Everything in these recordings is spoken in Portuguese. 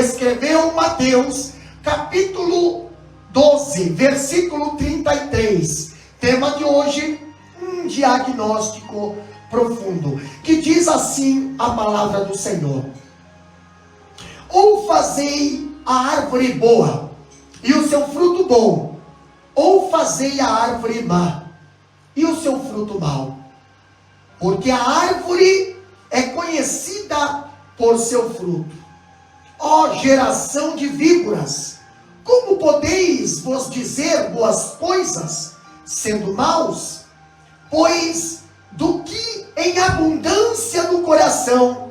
escreveu Mateus, capítulo 12, versículo 33. Tema de hoje, um diagnóstico profundo, que diz assim a palavra do Senhor: ou fazei a árvore boa e o seu fruto bom, ou fazei a árvore má e o seu fruto mau, porque a árvore é conhecida por seu fruto. Ó geração de víboras, como podeis vos dizer boas coisas, sendo maus? Pois do que em abundância no coração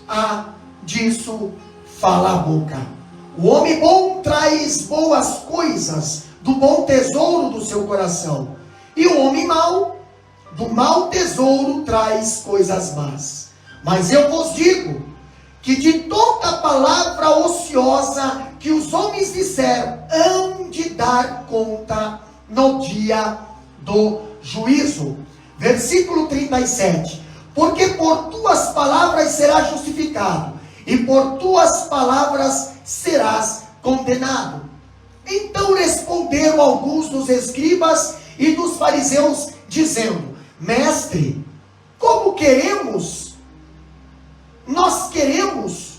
há, disso fala a boca. O homem bom traz boas coisas do bom tesouro do seu coração, e o homem mau, do mau tesouro traz coisas más. Mas eu vos digo que de toda palavra ociosa que os homens disseram, hão de dar conta no dia do juízo. Versículo 37. Porque por tuas palavras serás justificado, e por tuas palavras serás condenado. Então responderam alguns dos escribas e dos fariseus, dizendo: Mestre, como nós queremos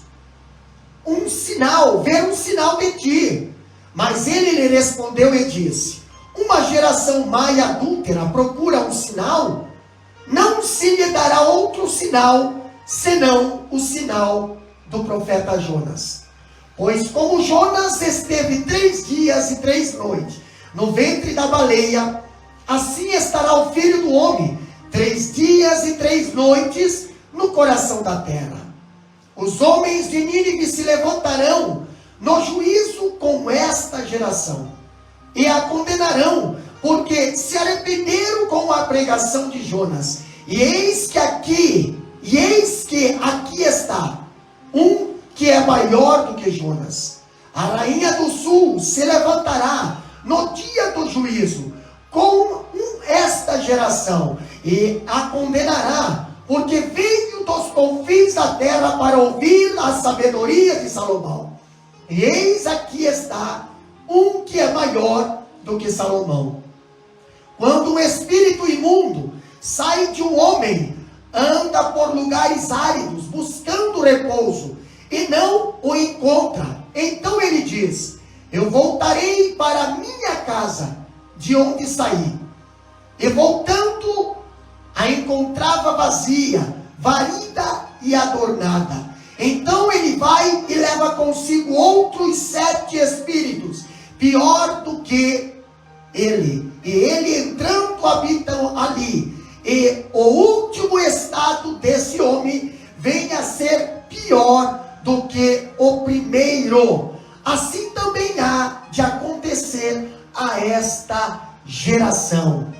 um sinal, ver um sinal de ti. Mas ele lhe respondeu e disse: uma geração má e adúltera procura um sinal, não se lhe dará outro sinal, senão o sinal do profeta Jonas. Pois como Jonas esteve 3 dias e 3 noites no ventre da baleia, assim estará o Filho do Homem 3 dias e 3 noites no coração da terra. Os homens de Nínive se levantarão no juízo com esta geração, e a condenarão, porque se arrependeram com a pregação de Jonas. E eis que aqui está um que é maior do que Jonas. A rainha do sul se levantará no dia do juízo com esta geração, e a condenará, porque veio dos confins da terra para ouvir a sabedoria de Salomão. E eis aqui está um que é maior do que Salomão. Quando um espírito imundo sai de um homem, anda por lugares áridos, buscando repouso, e não o encontra. Então ele diz: eu voltarei para a minha casa, de onde saí. E voltando, a encontrava vazia, varrida e adornada. Então ele vai e leva consigo outros 7 espíritos, pior do que ele. E ele entrando habitam ali. E o último estado desse homem vem a ser pior do que o primeiro. Assim também há de acontecer a esta geração.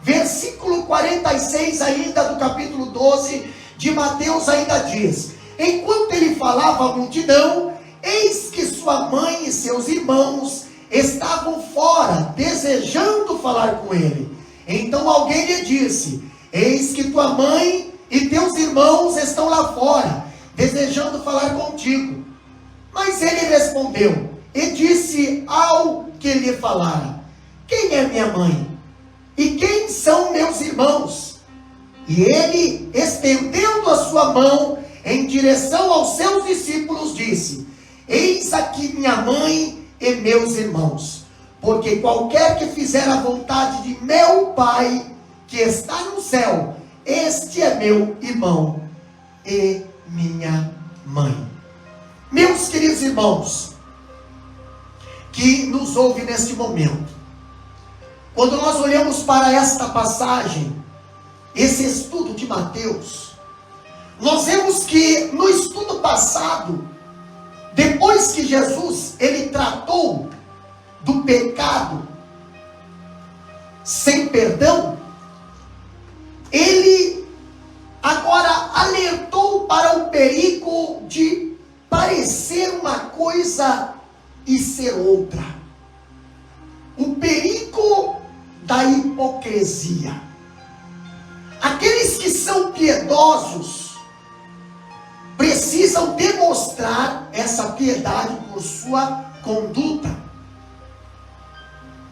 Versículo 46 ainda do capítulo 12 de Mateus ainda diz: enquanto ele falava à multidão, eis que sua mãe e seus irmãos estavam fora, desejando falar com ele. Então alguém lhe disse: eis que tua mãe e teus irmãos estão lá fora, desejando falar contigo. Mas ele respondeu e disse ao que lhe falara: quem é minha mãe? E quem são meus irmãos? E ele, estendendo a sua mão em direção aos seus discípulos, disse: eis aqui minha mãe e meus irmãos, porque qualquer que fizer a vontade de meu Pai que está no céu, este é meu irmão e minha mãe. Meus queridos irmãos que nos ouvem neste momento, quando nós olhamos para esta passagem, esse estudo de Mateus, nós vemos que no estudo passado, depois que Jesus ele tratou do pecado sem perdão, ele agora alertou para o perigo de parecer uma coisa e ser outra. O perigo da hipocrisia. Aqueles que são piedosos precisam precisam demonstrar essa piedade por sua conduta.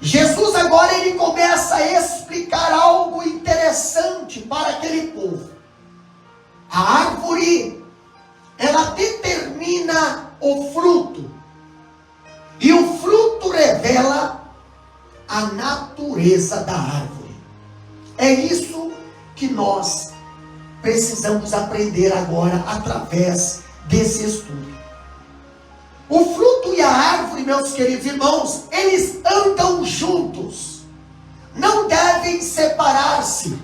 Jesus agora ele começa a explicar algo interessante para aquele povo. A árvore, ela determina o fruto. E o fruto revela a natureza da árvore. É isso que nós precisamos aprender agora através desse estudo. O fruto e a árvore, meus queridos irmãos, eles andam juntos. Não devem separar-se.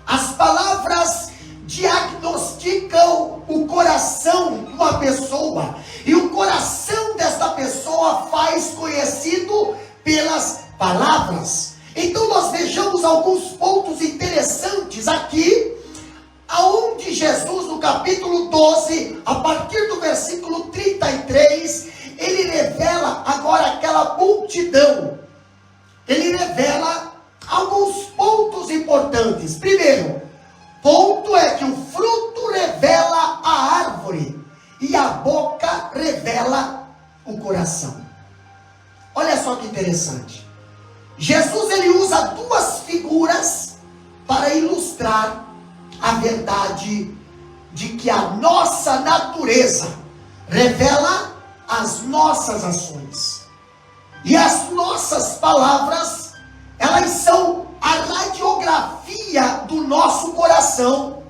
As palavras diagnosticam o coração de uma pessoa. E o coração desta pessoa faz conhecido pelas palavras. Então nós vejamos alguns pontos interessantes aqui, aonde Jesus, no capítulo 12, a partir do versículo 33, ele revela agora aquela multidão. Ele revela alguns pontos importantes. Primeiro, ponto é que o fruto revela a árvore e a boca revela o coração. Olha só que interessante. Jesus ele usa duas figuras para ilustrar a verdade de que a nossa natureza revela as nossas ações. E as nossas palavras, elas são a radiografia do nosso coração.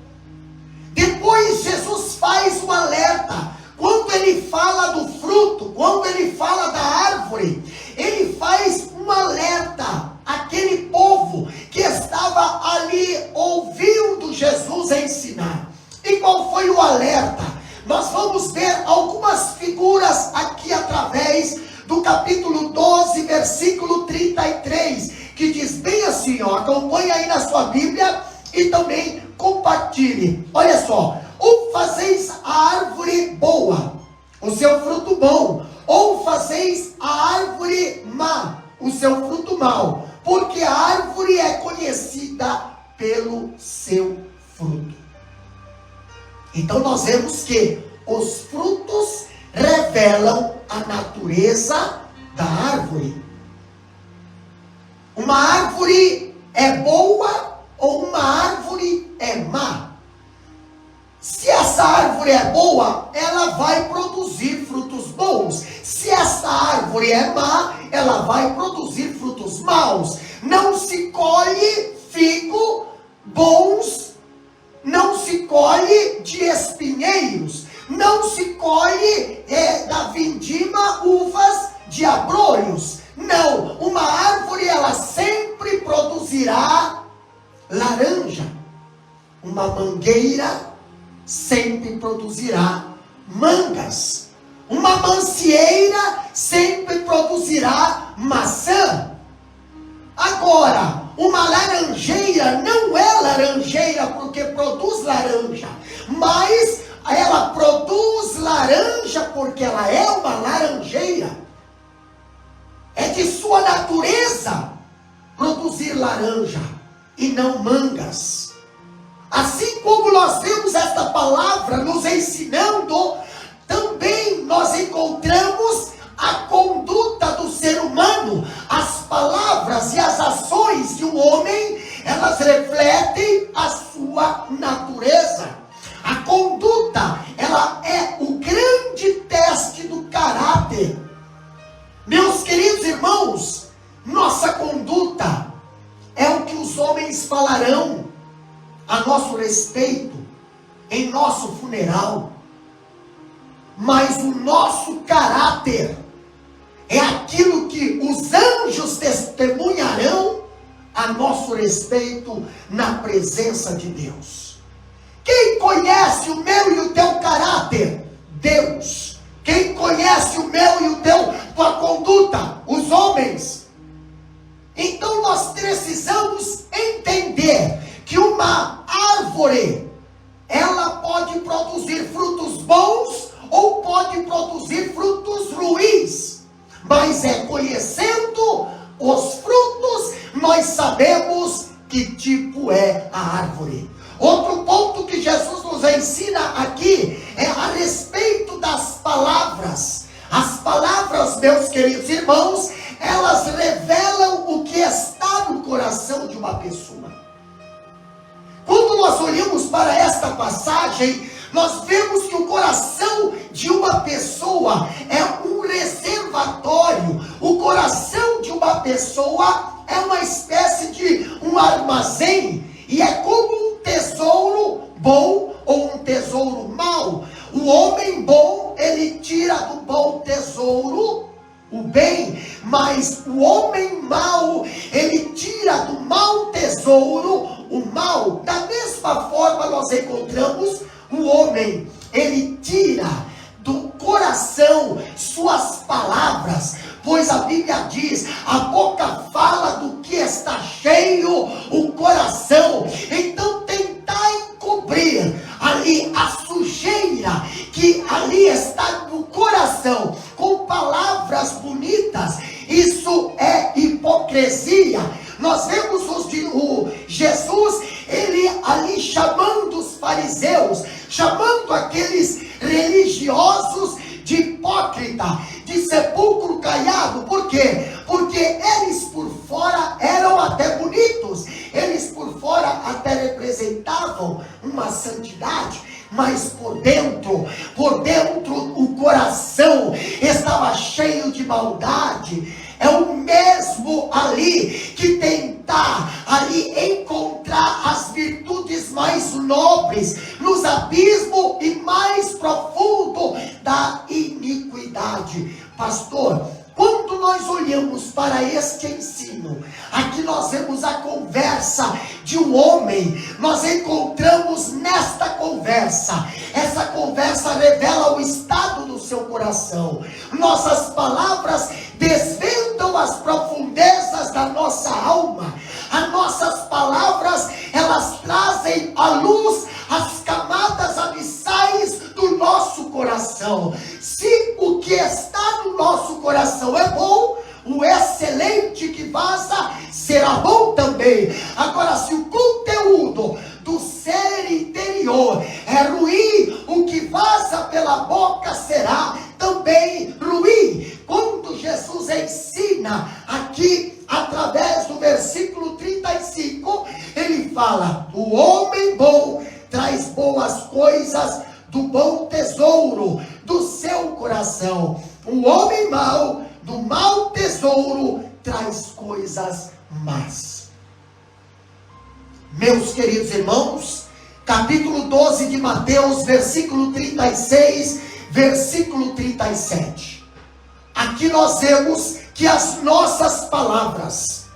Depois Jesus faz um alerta. Quando ele fala do fruto, quando ele fala da árvore, ele faz um alerta àquele povo que estava ali ouvindo Jesus ensinar. E qual foi o alerta? Nós vamos ver algumas figuras aqui através do capítulo 12, versículo 33, que diz bem assim, ó, acompanhe aí na sua Bíblia e também compartilhe. Olha só: ou fazeis a árvore boa, o seu fruto bom, ou fazeis a árvore má, o seu fruto mau, porque a árvore é conhecida pelo seu fruto. Então nós vemos que os frutos revelam a natureza da árvore. Uma árvore é boa ou uma árvore é má? Se essa árvore é boa, ela vai produzir frutos bons. Se essa árvore é má, ela vai produzir frutos maus. Não se colhe figo bons, não se colhe de espinheiros, não se colhe da vindima uvas de abrolhos. Não, uma árvore ela sempre produzirá laranja. Uma mangueira sempre produzirá mangas. Uma macieira sempre produzirá maçã. Agora, uma laranjeira não é laranjeira porque produz laranja, mas ela produz laranja porque ela é uma laranjeira. É de sua natureza produzir laranja e não mangas. Assim como nós vemos esta palavra nos ensinando, também nós encontramos a conduta do ser humano. As palavras e as ações de um homem, elas refletem a sua natureza. A conduta, ela é o grande teste do caráter. Meus queridos irmãos, nossa conduta é o que os homens falarão a nosso respeito em nosso funeral. Mas o nosso caráter é aquilo que os anjos testemunharão a nosso respeito na presença de Deus. Quem conhece o meu e o teu caráter? Deus. Quem conhece o meu e tua conduta? Os homens. Então nós precisamos entender que uma árvore, ela pode produzir frutos bons ou pode produzir frutos ruins, mas é conhecendo os frutos, nós sabemos que tipo é a árvore. Outro ponto que Jesus nos ensina aqui é a respeito para esta passagem, nós vemos que o coração de uma pessoa é um reservatório. O coração de uma pessoa é uma espécie de um armazém, e é como um tesouro bom ou um tesouro mau. O homem bom, ele tira do bom tesouro o bem, mas o homem mau, ele tira do mau tesouro o mal. Da mesma forma, nós encontramos o homem, ele tira do coração suas palavras, pois a Bíblia diz: a boca fala do que está cheio o coração. Então, tentar encobrir ali a sujeira que ali está no coração com palavras bonitas, isso é hipocrisia. Nós vemos o Jesus, ele ali chamando os fariseus, chamando aqueles religiosos de hipócrita, de sepulcro caiado. Por quê? Porque eles por fora eram até bonitos, eles por fora até representavam uma santidade, mas por dentro o coração estava cheio de maldade. É o mesmo ali que tentar ali encontrar as virtudes mais nobres nos abismos e mais profundo da iniquidade. Pastor, quando nós olhamos para este ensino, aqui nós vemos a conversa de um homem, nós encontramos nesta conversa, essa conversa revela o estado do seu coração. Nossas palavras desvendam as profundezas da nossa alma. As nossas palavras, elas trazem à luz as camadas abissais do nosso coração. Se o que está no nosso coração é bom, o excelente que vaza será bom também. Agora, se o conteúdo do ser interior é ruim, o que vaza pela boca será também ruim. Quando Jesus ensina aqui, através do versículo 35, ele fala: o homem bom traz boas coisas do bom tesouro do seu coração. O homem mau, do mau tesouro, traz coisas más. Meus queridos irmãos, capítulo 12 de Mateus, versículo 36, versículo 37. Aqui nós vemos que as nossas palavras,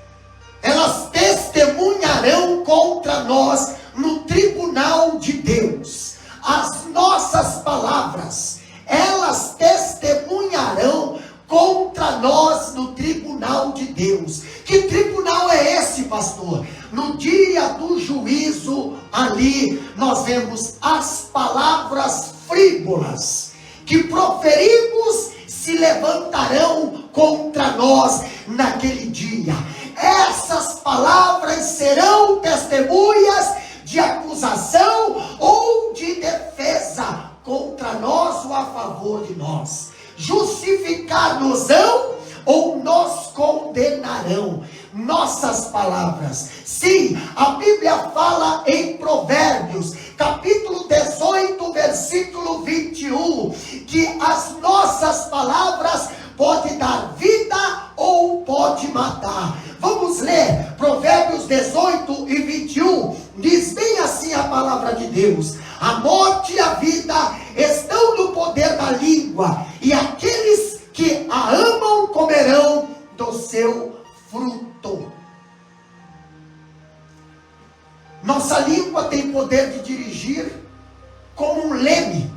elas testemunharão contra nós no tribunal de Deus. As nossas palavras, elas testemunharão contra nós no tribunal de Deus. Que tribunal é esse, pastor? No dia do juízo, ali nós vemos as palavras frívolas que proferimos se levantarão contra nós naquele dia. Essas palavras serão testemunhas de acusação ou de defesa contra nós ou a favor de nós. Justificar-nos-ão ou nos condenarão. Nossas palavras. Sim, a Bíblia fala em Provérbios, capítulo 18, versículo 21, que as nossas palavras podem dar vida ou pode matar. Vamos ler Provérbios 18 e 21. Diz bem assim a palavra de Deus: a morte e a vida estão no poder da língua, e aqueles que a amam comerão do seu fruto. Nossa língua tem poder de dirigir como um leme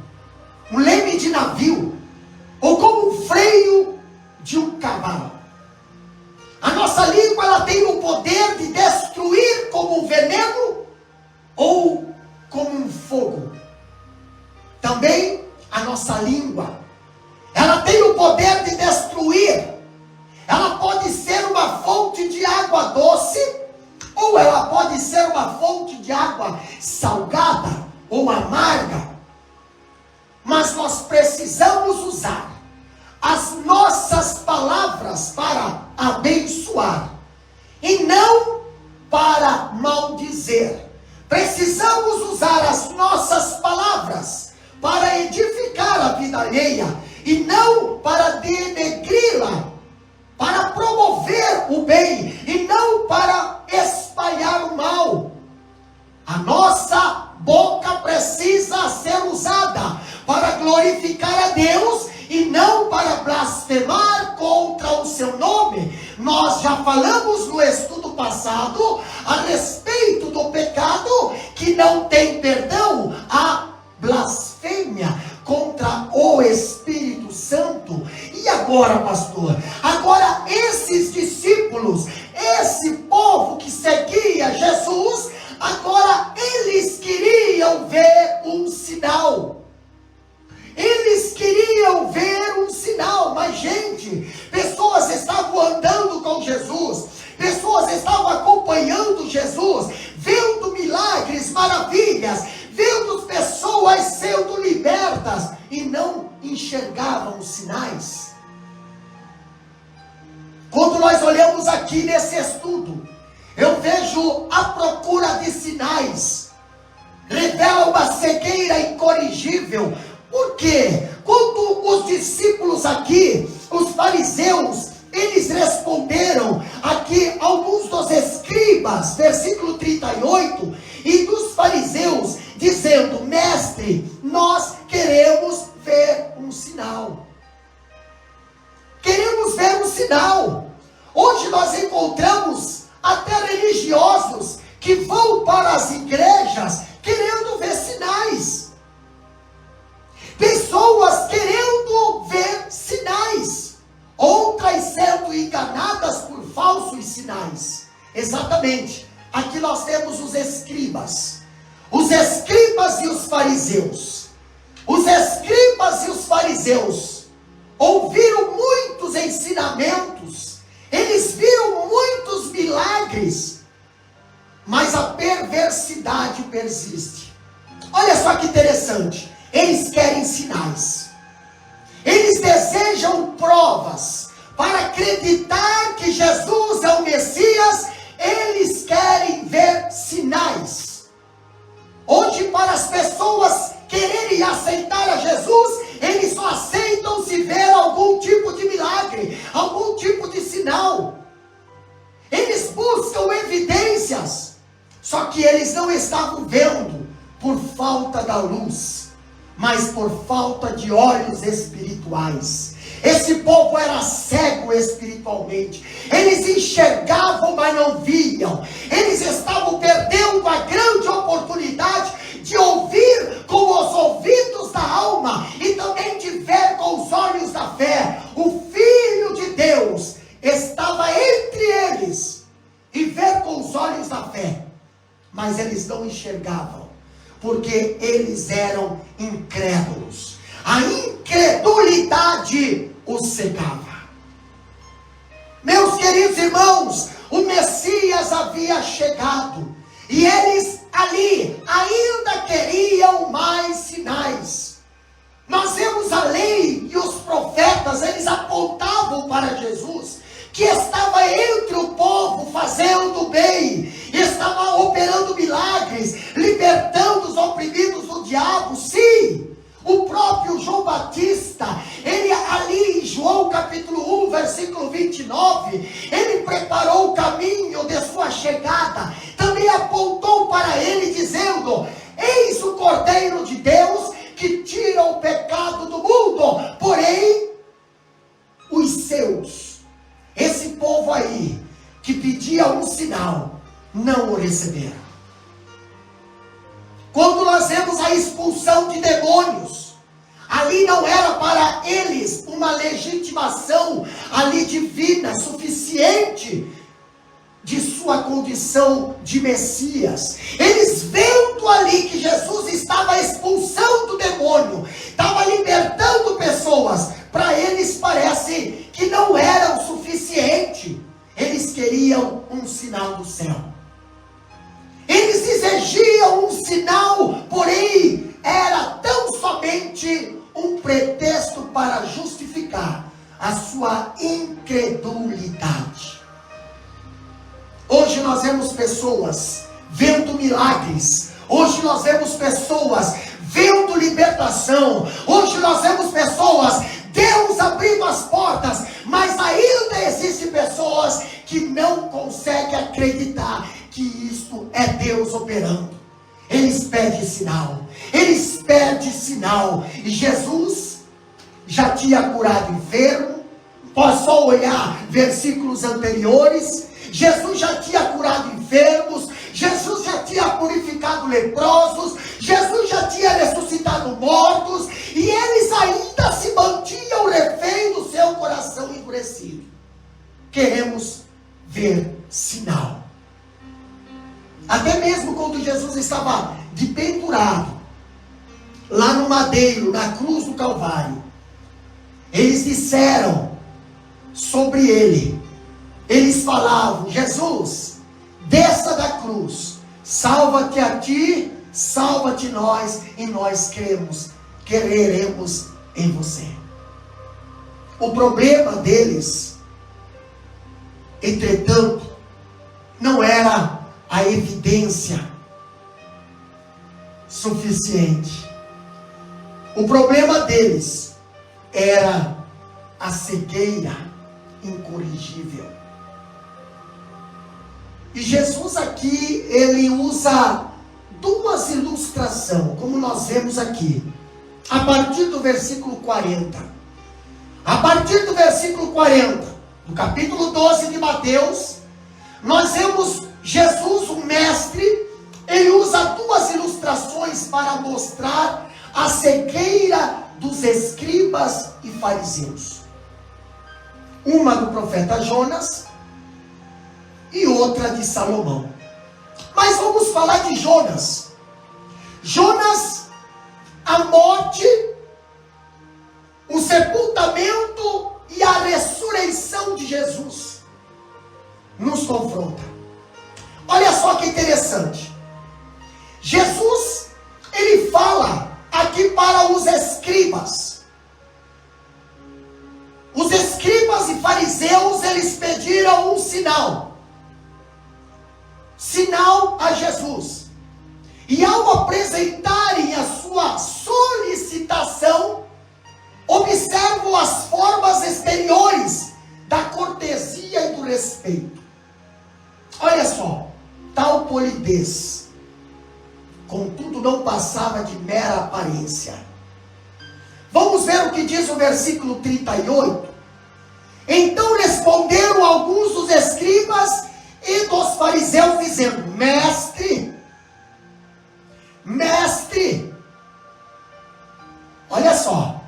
de navio, ou como um freio de um cavalo. A nossa língua, ela tem o poder de destruir como um veneno ou como um fogo. Também a nossa língua, ela tem o poder de destruir. Ela pode ser uma fonte de água doce, ou ela pode ser uma fonte de água salgada ou amarga. Mas nós precisamos usar as nossas palavras para abençoar e não para maldizer, Precisamos usar as nossas palavras para edificar a vida alheia e não para denegri-la, para promover o bem e não para espalhar o mal. A nossa boca precisa ser usada para glorificar a Deus e não para blasfemar contra o seu nome. Nós já falamos no estudo passado a respeito do pecado que não tem perdão, a blasfêmia contra o Espírito Santo. E agora, pastor? Agora esses discípulos, esse povo que seguia Jesus, agora eles queriam ver um sinal. Eles queriam ver um sinal, mas gente, pessoas estavam andando com Jesus, pessoas estavam acompanhando Jesus, vendo milagres, maravilhas, vendo pessoas sendo libertas e não enxergavam os sinais. Quando nós olhamos aqui nesse estudo, eu vejo a procura de sinais, revela uma cegueira incorrigível. Por quê? Quando os discípulos aqui, os fariseus, eles responderam aqui, alguns dos escribas, versículo 38, e dos fariseus, dizendo: mestre, nós queremos ver um sinal. Queremos ver um sinal. Hoje nós encontramos até religiosos que vão para as igrejas querendo ver sinais. Pessoas querendo ver sinais, outras sendo enganadas por falsos sinais. Exatamente, aqui nós temos os escribas e os fariseus. Os escribas e os fariseus ouviram muitos ensinamentos, eles viram muitos milagres, mas a perversidade persiste. Olha só que interessante. Eles querem sinais. Eles desejam provas para acreditar que Jesus é o Messias. Eles querem ver sinais. Hoje, para as pessoas quererem aceitar a Jesus, eles só aceitam se ver algum tipo de milagre, algum tipo de sinal. Eles buscam evidências, só que eles não estavam vendo por falta da luz, mas por falta de olhos espirituais. Esse povo era cego espiritualmente. Eles enxergavam, mas não viam. Eles estavam perdendo a grande oportunidade de ouvir com os ouvidos da alma e também de ver com os olhos da fé. O Filho de Deus estava entre eles e ver com os olhos da fé, mas eles não enxergavam, porque eles eram incrédulos. A incredulidade os cegava. Meus queridos irmãos, o Messias havia chegado, e eles ali ainda queriam mais sinais. Nós vemos a lei e os profetas, eles apontavam para Jesus, que estava entre o povo fazendo bem, estava operando milagres, libertando os oprimidos do diabo. Sim, o próprio João Batista, ele ali em João capítulo 1, versículo 29, ele preparou o caminho de sua chegada, também apontou para ele dizendo: eis o Cordeiro de Deus que tira o pecado do mundo. Porém, os seus, esse povo aí, que pedia um sinal, não o receberam. Quando nós vemos a expulsão de demônios, ali não era para eles uma legitimação ali divina, suficiente de sua condição de Messias. Eles vendo ali que Jesus estava expulsando o demônio, estava libertando pessoas, para eles parece que não era o suficiente. Eles queriam um sinal do céu. Eles exigiam um sinal, porém era tão somente um pretexto para justificar a sua incredulidade. Hoje nós vemos pessoas vendo milagres. Hoje nós vemos pessoas vendo libertação. Hoje nós vemos pessoas, Deus abrindo as portas, mas ainda existem pessoas que não conseguem acreditar que isto é Deus operando. Eles pedem sinal, eles pedem sinal. E Jesus já tinha curado enfermo. Pode só olhar versículos anteriores. Jesus já tinha curado enfermos, Jesus já tinha purificado leprosos, Jesus já tinha ressuscitado mortos, e eles ainda se mantinham refém do seu coração endurecido. Queremos ver sinal. Até mesmo quando Jesus estava de pendurado, lá no madeiro, na cruz do Calvário, eles disseram sobre ele, eles falavam: Jesus, desça da cruz, salva-te a ti, salva-te nós, e nós quereremos em você. O problema deles, entretanto, não era a evidência suficiente. O problema deles era a cegueira incorrigível. E Jesus aqui, ele usa duas ilustrações, como nós vemos aqui, a partir do versículo 40. A partir do versículo 40, do capítulo 12 de Mateus, nós vemos Jesus, o mestre, ele usa duas ilustrações para mostrar a cegueira dos escribas e fariseus. Uma do profeta Jonas e outra de Salomão. Mas vamos falar de Jonas. Jonas, a morte, o sepultamento e a ressurreição de Jesus nos confronta. Olha só que interessante. Jesus, ele fala aqui para os escribas. Os escribas e fariseus, eles pediram um sinal. Sinal a Jesus. E ao apresentarem a sua solicitação, observam as formas exteriores da cortesia e do respeito. Olha só, tal polidez, contudo não passava de mera aparência. Vamos ver o que diz o versículo 38. Então responderam alguns dos escribas e dos fariseus, dizendo: Mestre, olha só,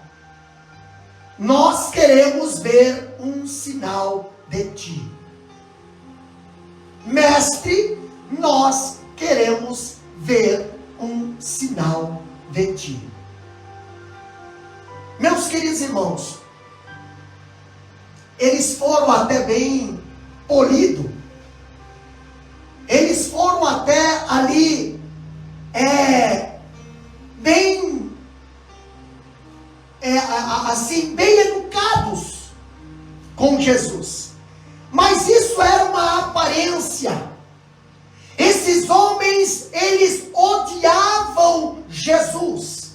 nós queremos ver um sinal de ti. Mestre, nós queremos ver um sinal de ti. Meus queridos irmãos, eles foram até bem polidos. Eles foram até ali, bem educados com Jesus. Mas isso era uma aparência. Esses homens, eles odiavam Jesus.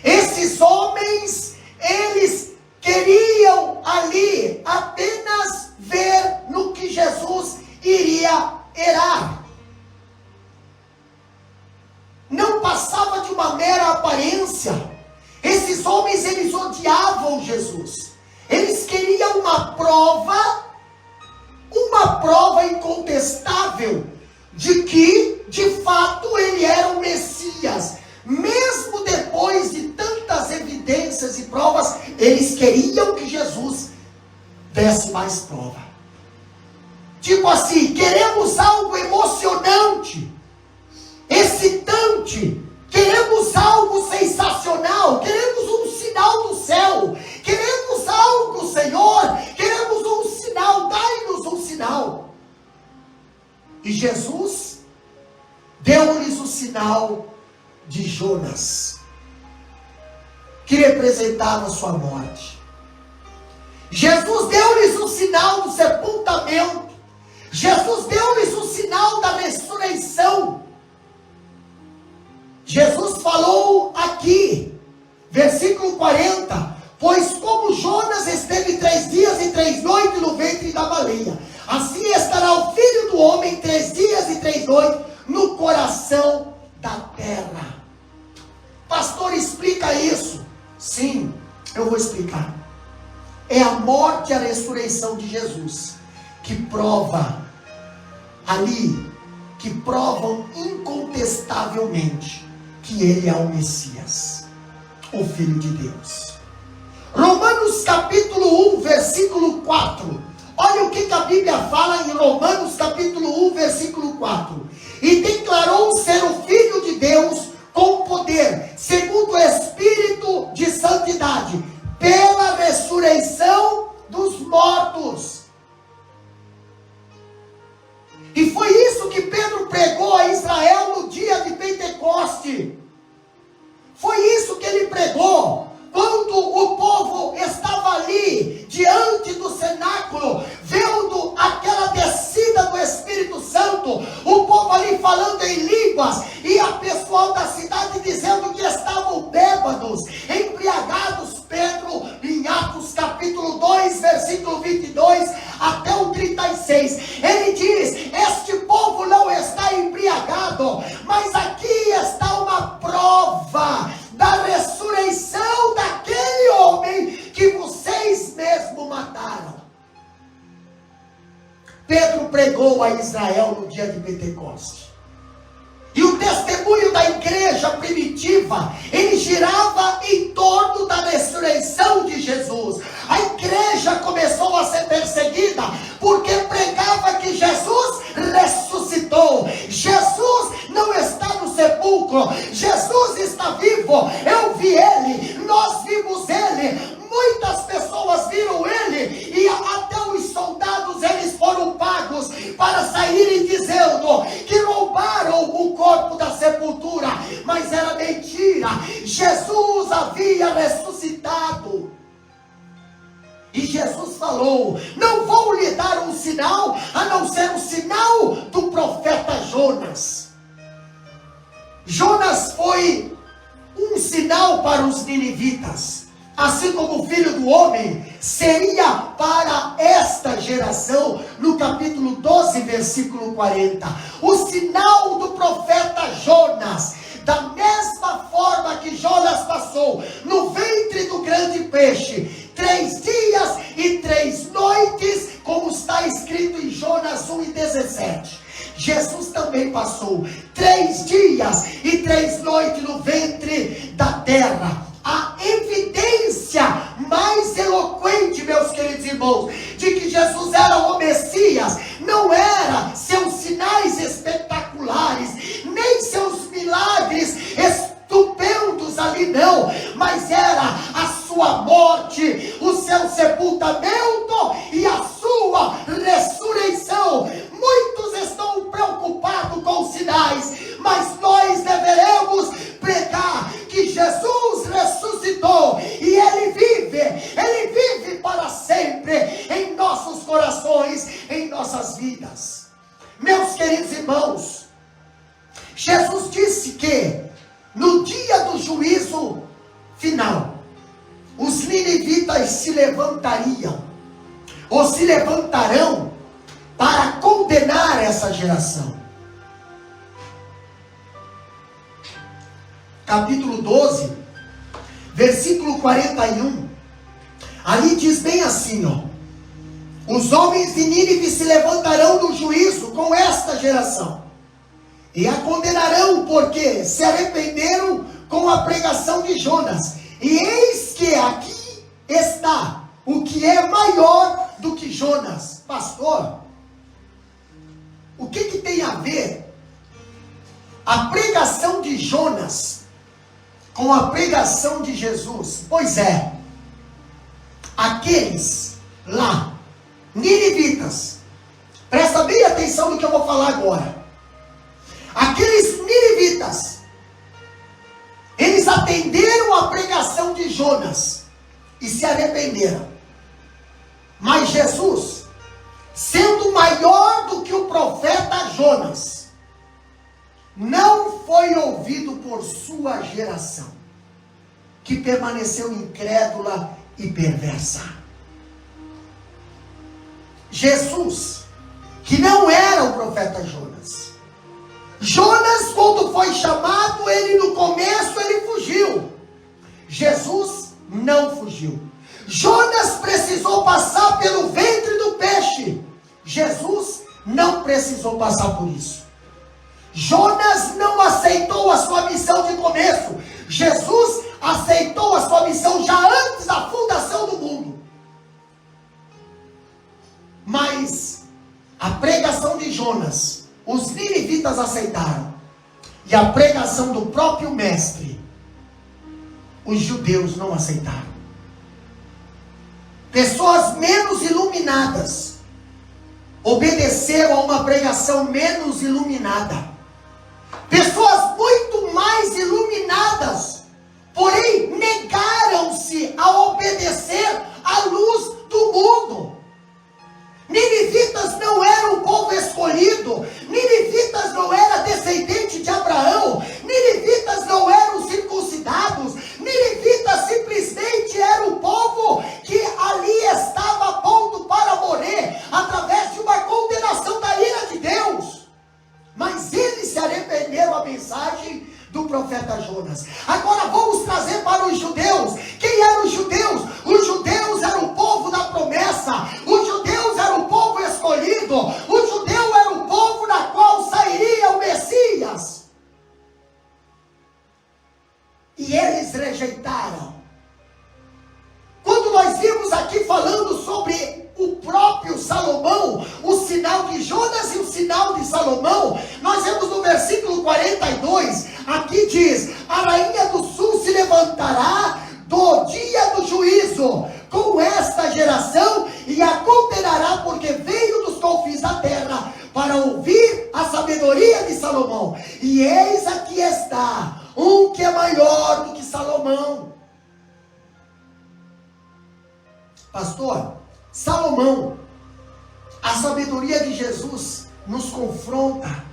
Esses homens, eles queriam ali apenas ver no que Jesus iria errar. Não passava de uma mera aparência. Esses homens, eles odiavam Jesus. Eles queriam uma prova incontestável de que, de fato, ele era o Messias. Mesmo depois de tantas evidências e provas, eles queriam que Jesus desse mais prova. Tipo assim, queremos algo emocionante, excitante, queremos algo sensacional, queremos um sinal do céu, queremos algo, Senhor, queremos um sinal, dai-nos um sinal. E Jesus deu-lhes o sinal de Jonas, que representava sua morte. Jesus deu-lhes o sinal do sepultamento. Jesus deu-lhes o sinal da ressurreição. Jesus falou aqui, versículo 40, pois como Jonas esteve 3 dias e 3 noites no ventre da baleia, assim estará o Filho do Homem 3 dias e 3 noites no coração da terra. Pastor, explica isso. Sim, eu vou explicar. É a morte e a ressurreição de Jesus que prova ali, que provam incontestavelmente que ele é o Messias, o Filho de Deus. Romanos capítulo 1, versículo 4. Olha o que a Bíblia fala em Romanos capítulo 1, versículo 4. E declarou ser o Filho de Deus com poder, segundo o Espírito de santidade, pela ressurreição dos mortos. E foi isso que Pedro pregou a Israel no dia de Pentecoste. Foi isso que ele pregou. Quando o povo estava ali, diante do cenáculo, vendo aquela descida do Espírito Santo, o povo ali falando em línguas, e a pessoal da cidade dizendo que estavam bêbados, embriagados. Pedro, em Atos capítulo 2, versículo 22 até o 36, ele diz: este povo não está embriagado, mas aqui está uma prova da ressurreição daquele homem que vocês mesmos mataram. Pedro pregou a Israel no dia de Pentecoste. E o testemunho da igreja primitiva, ele girava em torno da ressurreição de Jesus. A igreja começou a ser perseguida porque pregava que Jesus ressuscitou. Jesus não está no sepulcro, Jesus está vivo. Eu vi ele, nós vimos ele. Muitas pessoas viram ele, e até os soldados eles foram pagos para saírem dizendo que roubaram o corpo da sepultura, mas era mentira. Jesus havia ressuscitado. E Jesus falou: não vou lhe dar um sinal, a não ser o sinal do profeta Jonas. Jonas foi um sinal para os ninivitas, assim como o Filho do Homem seria para esta geração, no capítulo 12, versículo 40. O sinal do profeta Jonas, da mesma forma que Jonas passou no ventre do grande peixe, 3 dias e 3 noites, como está escrito em Jonas 1:17. Jesus também passou 3 dias e 3 noites no ventre da terra. A evidência mais eloquente, meus queridos irmãos, de que Jesus era o Messias, não era seus sinais espetaculares, nem seus milagres estupendos ali, não, mas era a sua morte, o seu sepultamento e a sua ressurreição. Muitos estão preocupados com sinais, mas nós deveremos pregar que Jesus ressuscitou e ele vive para sempre em nossos corações, em nossas vidas. Meus queridos irmãos, Jesus disse que no dia do juízo final, os ninivitas se levantariam, ou se levantarão para condenar essa geração. Capítulo 12, versículo 41, ali diz bem assim, os homens de Nínive se levantarão no juízo com esta geração, e a condenarão, porque se arrependeram com a pregação de Jonas, e eis que aqui está o que é maior do que Jonas. Pastor, o que tem a ver a pregação de Jonas com a pregação de Jesus? Pois é, aqueles lá, ninivitas, presta bem atenção no que eu vou falar agora. Aqueles ninivitas, eles atenderam a pregação de Jonas e se arrependeram. Mas Jesus, sendo maior do que profeta Jonas não foi ouvido por sua geração, que permaneceu incrédula e perversa. Jesus, que não era o profeta Jonas. Jonas, quando foi chamado, ele no começo, ele fugiu. Jesus não fugiu. Jonas precisou passar pelo ventre do peixe. Jesus não precisou passar por isso. Jonas não aceitou a sua missão de começo. Jesus aceitou a sua missão já antes da fundação do mundo. Mas a pregação de Jonas, os ninivitas aceitaram. E a pregação do próprio mestre, os judeus não aceitaram. Pessoas menos iluminadas obedeceram a uma pregação menos iluminada. Pessoas muito mais iluminadas, porém negaram-se a obedecer à luz do mundo. Ninivitas não eram o povo escolhido. Ninivitas não era descendente de Abraão. Ninivitas não eram circuncidados. Ninivitas simplesmente era o povo que ali estava a ponto para morrer, através de uma condenação da ira de Deus. Mas eles se arrependeram a mensagem do profeta Jonas. Agora vamos trazer para os judeus. Quem eram os judeus? Os judeus eram o povo da promessa. Os judeus eram o povo escolhido. O judeu era o povo na qual sairia o Messias. E eles rejeitaram. Quando nós vimos aqui falando sobre o próprio Salomão, o sinal de Jonas e o sinal de Salomão, nós vemos no versículo 42, aqui diz: a rainha do sul se levantará do dia do juízo com esta geração e a condenará, porque veio dos confins da terra para ouvir a sabedoria de Salomão. E eis aqui está um que é maior do que Salomão. Pastor, Salomão, a sabedoria de Jesus nos confronta.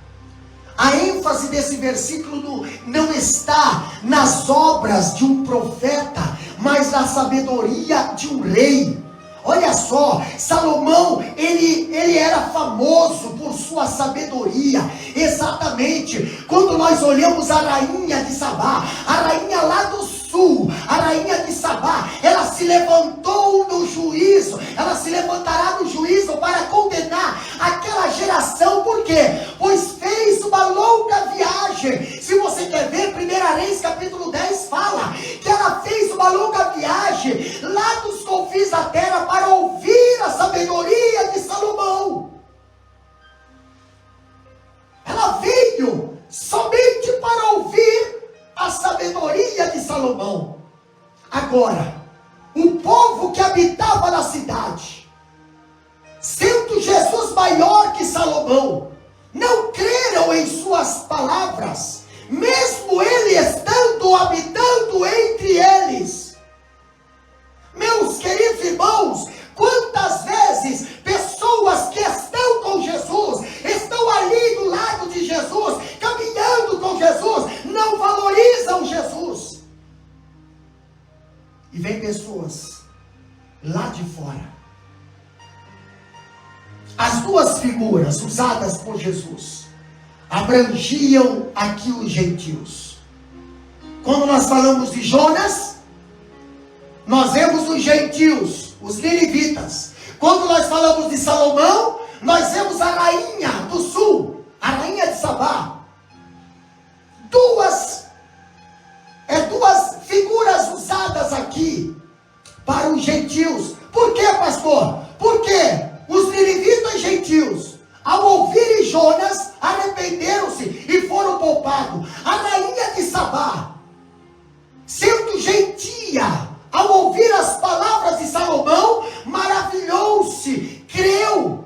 A ênfase desse versículo não está nas obras de um profeta, mas na sabedoria de um rei. Olha só, Salomão, ele era famoso por sua sabedoria. Exatamente, quando nós olhamos a rainha de Sabá, a rainha lá do sul, a rainha de Sabá, ela se levantou no juízo, ela se levantará no juízo para condenar aquela geração. Por quê? Pois fez uma longa viagem. Se você quer ver, 1 Reis capítulo 10 fala que ela fez uma longa viagem lá dos confins da terra para ouvir a sabedoria de Salomão. Ela veio somente para ouvir a sabedoria de Salomão. Agora, o povo que habitava na cidade, sendo Jesus maior que Salomão, não creram em suas palavras, mesmo ele estando habitando entre eles. Meus queridos irmãos, quantas vezes pessoas que estão com Jesus, estão ali do lado de Jesus, caminhando com Jesus, não valorizam Jesus. E vem pessoas lá de fora. As duas figuras usadas por Jesus abrangiam aqui os gentios. Quando nós falamos de Jonas, nós vemos os gentios, os ninivitas. Quando nós falamos de Salomão, nós vemos a rainha do sul, a rainha de Sabá. Duas figuras usadas aqui para os gentios. Por quê, pastor? Porque os ninivitas gentios, ao ouvirem Jonas, arrependeram-se e foram poupados. A rainha de Sabá, sendo gentia, ao ouvir as palavras de Salomão, maravilhou-se, creu.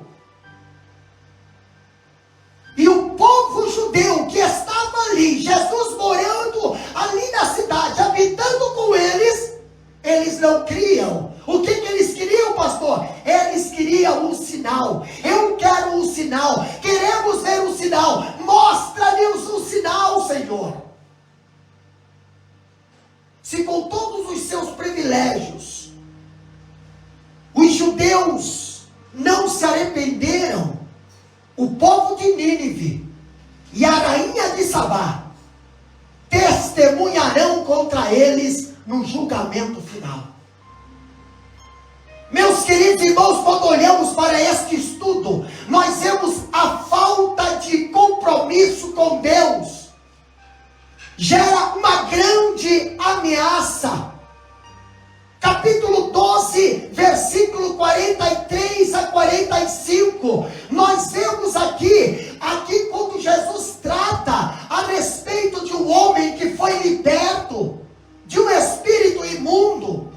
E o povo judeu que estava ali, Jesus morando ali na cidade, habitando com eles, eles não criam. O que eles queriam, pastor? Eles queriam um sinal. Eu quero um sinal. Queremos Senhor, se com todos os seus privilégios, os judeus não se arrependeram, o povo de Nínive e a rainha de Sabá testemunharão contra eles no julgamento final. Meus queridos irmãos, quando olhamos para este estudo, nós vemos a falta de compromisso com Deus. Gera uma grande ameaça. Capítulo 12, versículo 43 a 45. Nós vemos aqui quando Jesus trata a respeito de um homem que foi liberto de um espírito imundo,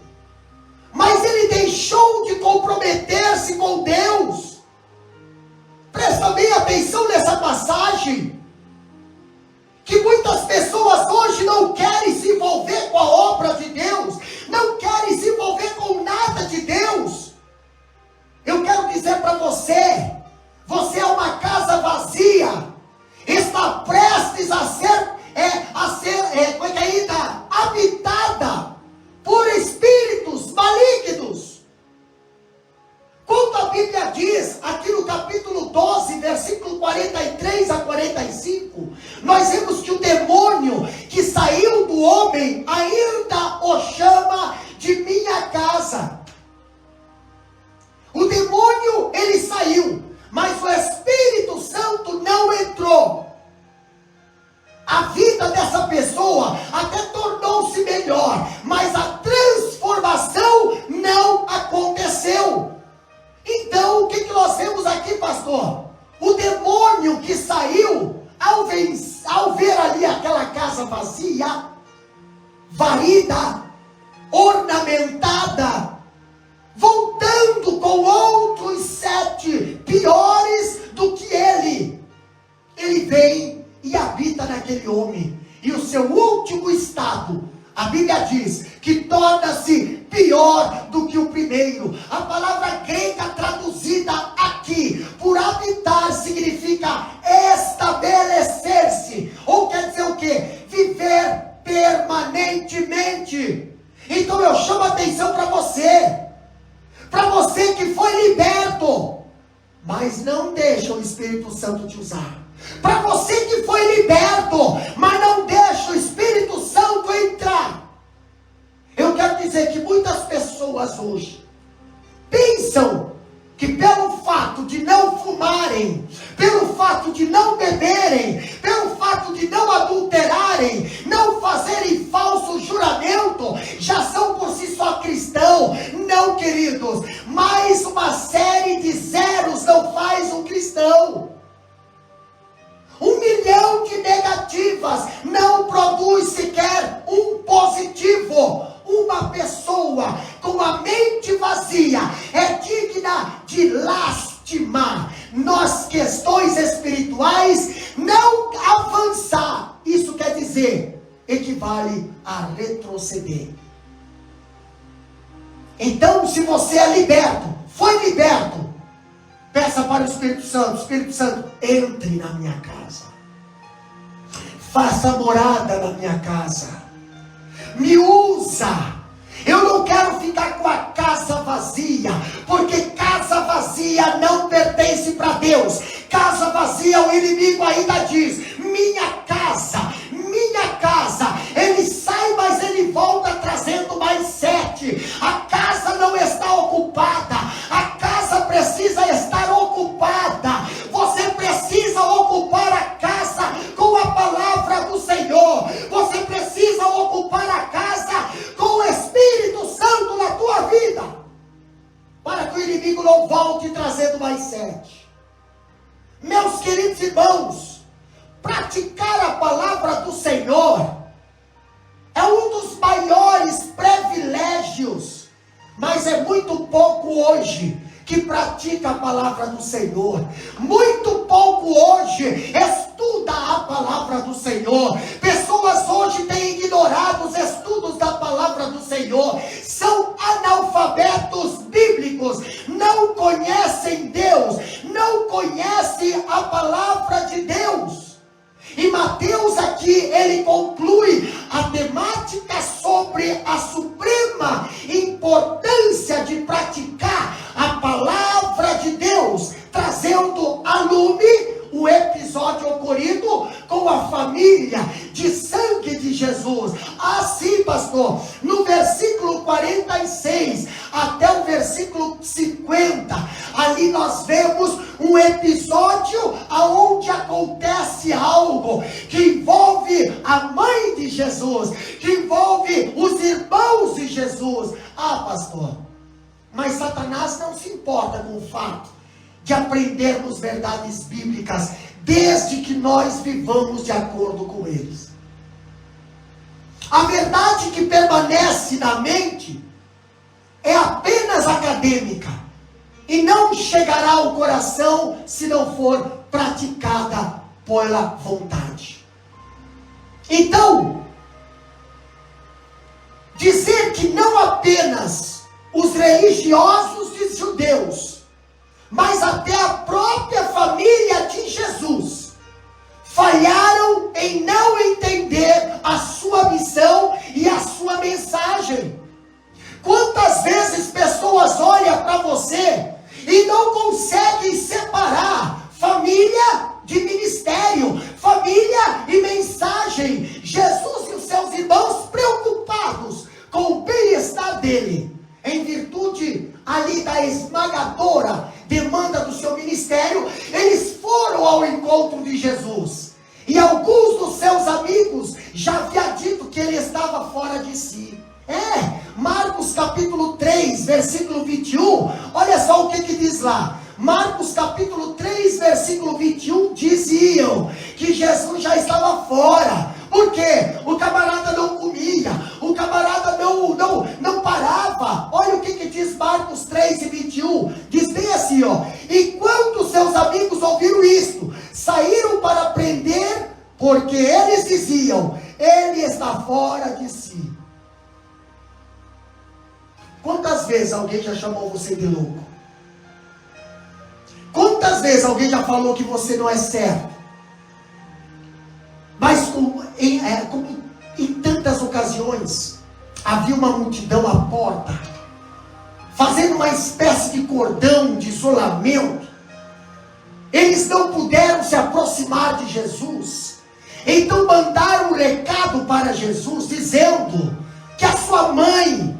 mas ele deixou de comprometer-se com Deus. Presta bem atenção nessa passagem, que muitas pessoas hoje não querem se envolver com a obra de Deus, não querem se envolver com nada de Deus. Eu quero dizer para você, você é uma casa vazia, está prestes a ser habitada por espíritos malignos. Quando a Bíblia diz, aqui no capítulo 12, versículo 43 a 45, nós vemos que o demônio que saiu do homem ainda o chama de minha casa. O demônio, ele saiu, mas o Espírito Santo não entrou. A vida dessa pessoa até tornou-se melhor, mas a transformação não aconteceu. Então, o que nós vemos aqui, pastor? O demônio que saiu, ao ver ali aquela casa vazia, varrida, ornamentada, voltando com outros 7 piores do que ele vem e habita naquele homem, e o seu último estado, a Bíblia diz que torna-se pior do que o primeiro. A palavra grega traduzida aqui por habitar significa estabelecer-se, ou quer dizer o quê? Viver permanentemente. Então eu chamo a atenção para você que foi liberto, mas não deixa o Espírito Santo te usar. Para você que foi liberto, mas não deixa o Espírito Santo entrar. Eu quero dizer que muitas pessoas hoje pensam que pelo fato de não fumarem, pelo fato de não beberem, pelo fato de não adulterarem, não fazerem falso juramento, já são por si só cristão. Não, queridos, mais uma série de zeros não faz um cristão. 1 milhão de negativas não produz sequer um positivo. Uma pessoa com a mente vazia é digna de lástima nas questões espirituais. Não avançar, isso quer dizer, equivale a retroceder. Então, se você é liberto, foi liberto, peça para o Espírito Santo, entre na minha casa, faça morada na minha casa, me usa. Eu não quero ficar com a casa vazia, porque casa vazia não pertence para Deus. Casa vazia, o inimigo ainda diz, minha casa. Ele sai, mas ele volta trazendo mais 7. A casa não está ocupada, a casa precisa estar ocupada. Você precisa ocupar a casa com a palavra do Senhor. Você precisa ocupar a casa com o Espírito Santo na tua vida, para que o inimigo não volte trazendo mais 7. Meus queridos irmãos, praticar a palavra do Senhor é um dos maiores privilégios, mas é muito pouco hoje que pratica a palavra do Senhor. Muito pouco hoje estuda a palavra do Senhor. Pessoas hoje têm ignorado os estudos da palavra do Senhor. São analfabetos bíblicos, não conhecem Deus, não conhecem a palavra de Deus. E Mateus aqui, ele conclui a temática sobre a suprema importância de praticar a palavra de Deus, trazendo a lume o episódio ocorrido com a família de sangue de Jesus. Assim, pastor, no versículo 46 até o versículo 50, ali nós vemos um episódio aonde acontece algo que envolve a mãe de Jesus, que envolve os irmãos de Jesus. Ah, pastor, mas Satanás não se importa com o fato de aprendermos verdades bíblicas, desde que nós vivamos de acordo com eles. A verdade que permanece na mente é apenas acadêmica, e não chegará ao coração se não for praticada pela vontade. Então, dizer que não apenas os religiosos de judeus, mas até a própria família de Jesus falharam em não entender a sua missão e a sua mensagem. Quantas vezes pessoas olham para você e não conseguem separar família de ministério, família e mensagem? Jesus e os seus irmãos, preocupados com o bem-estar dele, em virtude ali da esmagadora demanda do seu ministério, eles foram ao encontro de Jesus. E alguns dos seus amigos já haviam dito que ele estava fora de si. Marcos capítulo 3, versículo 21, olha só o que diz lá. Marcos capítulo 3, versículo 21, diziam que Jesus já estava fora. Por quê? O camarada não comia, o camarada não parava. Olha o que diz Marcos 3 e 21, diz bem assim, ó: e quando seus amigos ouviram isto, saíram para prender, porque eles diziam, ele está fora de si. Quantas vezes alguém já chamou você de louco? Quantas vezes alguém já falou que você não é certo? Mas como em tantas ocasiões, havia uma multidão à porta, fazendo uma espécie de cordão de isolamento. Eles não puderam se aproximar de Jesus. Então mandaram um recado para Jesus, dizendo que a sua mãe,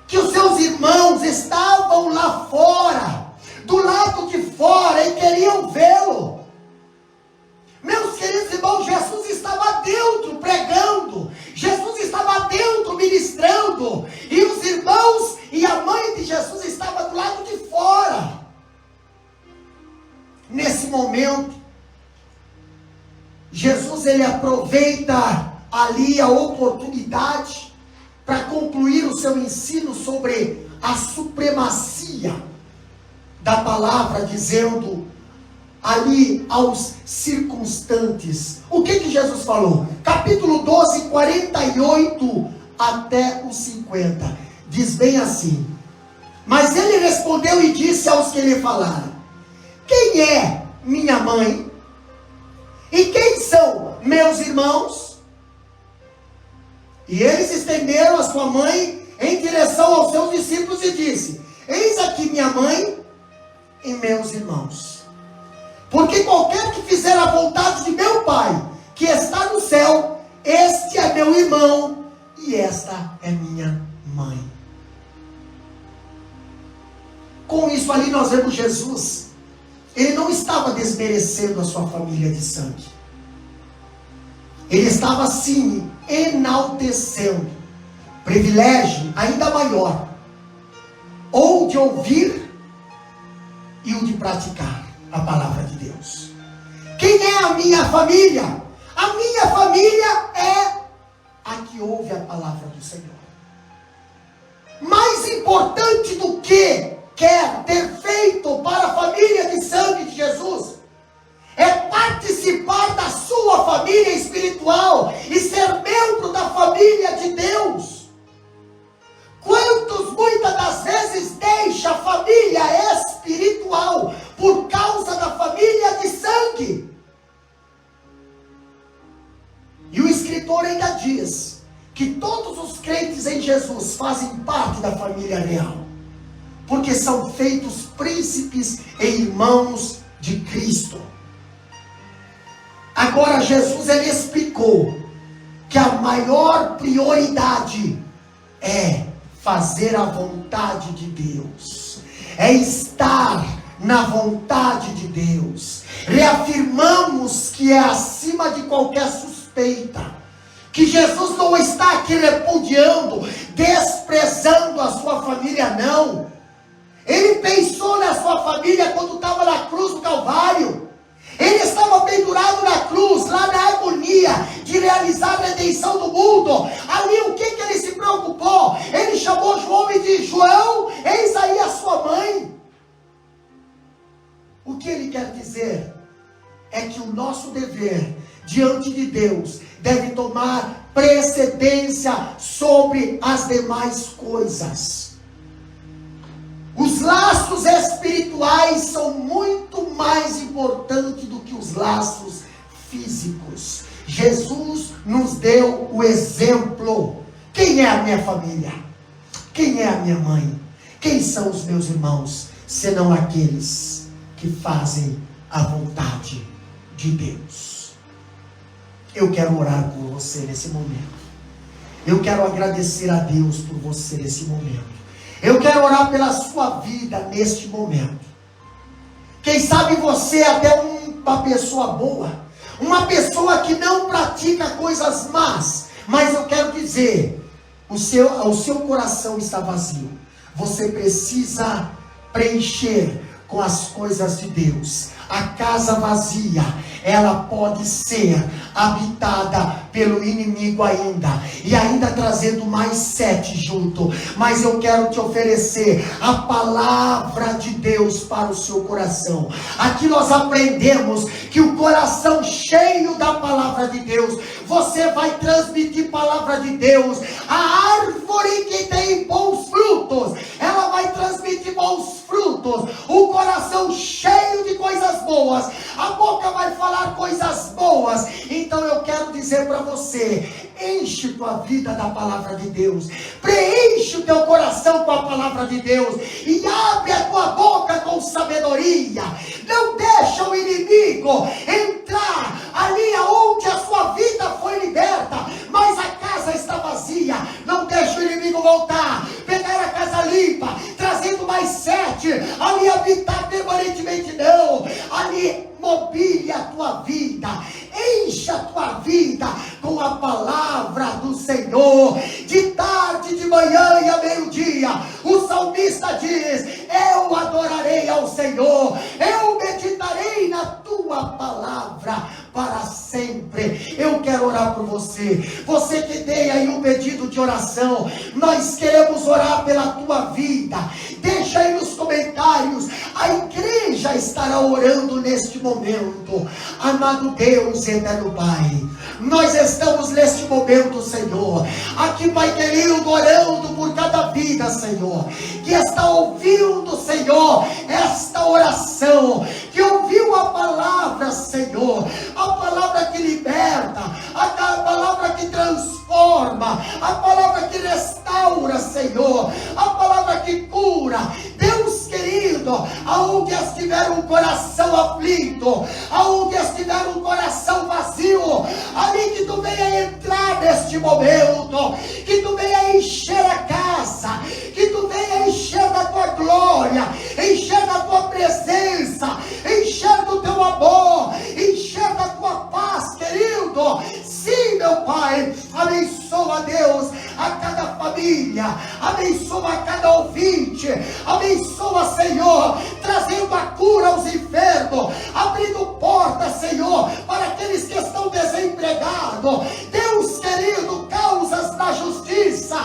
que os seus irmãos estavam lá fora, do lado de fora, e queriam vê-lo. Meus queridos irmãos, Jesus estava dentro pregando, Jesus estava dentro ministrando, e os irmãos e a mãe de Jesus estavam do lado de fora. Nesse momento, Jesus ele aproveita ali a oportunidade para concluir o seu ensino sobre a supremacia da palavra, dizendo ali aos circunstantes, o que Jesus falou? Capítulo 12, 48 até os 50, diz bem assim: mas ele respondeu e disse aos que lhe falaram: quem é minha mãe? E quem são meus irmãos? E eles estenderam a sua mãe em direção aos seus discípulos e disse: eis aqui minha mãe e meus irmãos. Porque qualquer que fizer a vontade de meu Pai, que está no céu, este é meu irmão e esta é minha mãe. Com isso ali nós vemos Jesus, ele não estava desmerecendo a sua família de sangue. Ele estava sim enaltecendo privilégio ainda maior, ou de ouvir e o de praticar a palavra de Deus. Quem é a minha família? A minha família é a que ouve a palavra do Senhor. Mais importante do que quer ter feito para a família de sangue de Jesus é participar da sua família espiritual e ser membro da família de Deus. Quantos muitas das vezes deixam a família espiritual por causa da família de sangue? escritor ainda diz que todos os crentes em Jesus fazem parte da família real, porque são feitos príncipes e irmãos de Cristo. Agora Jesus, ele explicou que a maior prioridade é fazer a vontade de Deus, é estar na vontade de Deus. Reafirmamos que é acima de qualquer suspeita, que Jesus não está aqui repudiando, desprezando a sua família, não. Ele pensou na sua família quando estava na cruz do Calvário. Ele estava pendurado na cruz, lá na agonia de realizar a redenção do mundo. Ali o que ele se preocupou? Ele chamou João e disse: João, eis aí a sua mãe. O que ele quer dizer é que o nosso dever diante de Deus deve tomar precedência sobre as demais coisas. Os laços espirituais são muito mais importantes do que os laços físicos. Jesus nos deu o exemplo. Quem é a minha família? Quem é a minha mãe? Quem são os meus irmãos? Senão aqueles que fazem a vontade de Deus. Eu quero orar por você nesse momento. Eu quero agradecer a Deus por você nesse momento. Eu quero orar pela sua vida neste momento. Quem sabe você é até uma pessoa boa, uma pessoa que não pratica coisas más, mas eu quero dizer, o seu coração está vazio. Você precisa preencher com as coisas de Deus. A casa vazia, ela pode ser habitada pelo inimigo ainda, e ainda trazendo mais 7 junto. Mas eu quero te oferecer a palavra de Deus para o seu coração. Aqui nós aprendemos que o coração cheio da palavra de Deus, você vai transmitir palavra de Deus. A árvore que tem bons frutos, ela vai transmitir bons frutos. O coração cheio de coisas boas, a boca vai falar coisas boas. Então eu quero dizer para você: enche tua vida da palavra de Deus, preenche o teu coração com a palavra de Deus, e abre a tua boca com sabedoria. Não deixa o inimigo entrar ali aonde a sua vida foi liberta, mas a casa está vazia. Não deixa o inimigo voltar, pegar a casa limpa, trazendo mais 7, ali habitar permanentemente, não. Ali mobile a tua vida, enche a tua vida com a palavra do Senhor. De tarde, de manhã e a meio-dia, o salmista diz: eu adorarei ao Senhor, eu meditarei na tua palavra para sempre. Eu quero orar por você, você que tem aí um pedido de oração. Nós queremos orar pela tua vida. Deixa aí nos comentários, a igreja estará orando neste momento. Amado Deus e eterno Pai, nós estamos neste momento, Senhor, aqui, Pai querido, orando por cada vida, Senhor, que está ouvindo, Senhor, esta oração, que ouviu a palavra, Senhor, a palavra que liberta, a palavra que transforma, a palavra que restaura, Senhor, a palavra que cura. Deus querido, aonde estiver um coração aflito, aonde estiver um coração vazio, ali que tu venha entrar neste momento, que tu venha encher a casa, que tu venha encher da tua glória, encher da tua presença, encher do teu amor, encher da tua paz, querido. Sim, meu Pai, abençoa, Deus, a cada família, abençoa a cada ouvinte, abençoa, Senhor, trazendo a cura aos enfermos, abrindo portas, Senhor, para aqueles que estão desempregados. Deus querido, causas da justiça,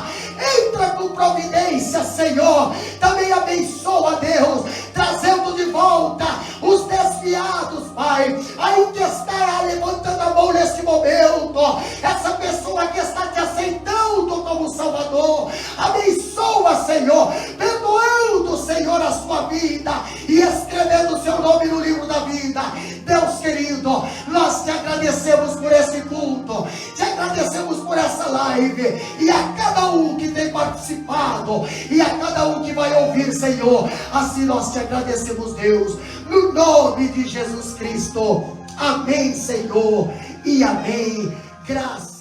entra com providência, Senhor. Também abençoa, Deus, trazendo de volta os desviados, Pai, aí que está levantando a mão neste momento, essa pessoa que está te aceitando como Salvador. Abençoa, Senhor, perdoando, Senhor, a sua vida e escrevendo o seu nome no livro da vida. Deus querido, nós te agradecemos por esse culto, te agradecemos participado e a cada um que vai ouvir, Senhor. Assim nós te agradecemos, Deus, no nome de Jesus Cristo. Amém, Senhor, e amém. Graças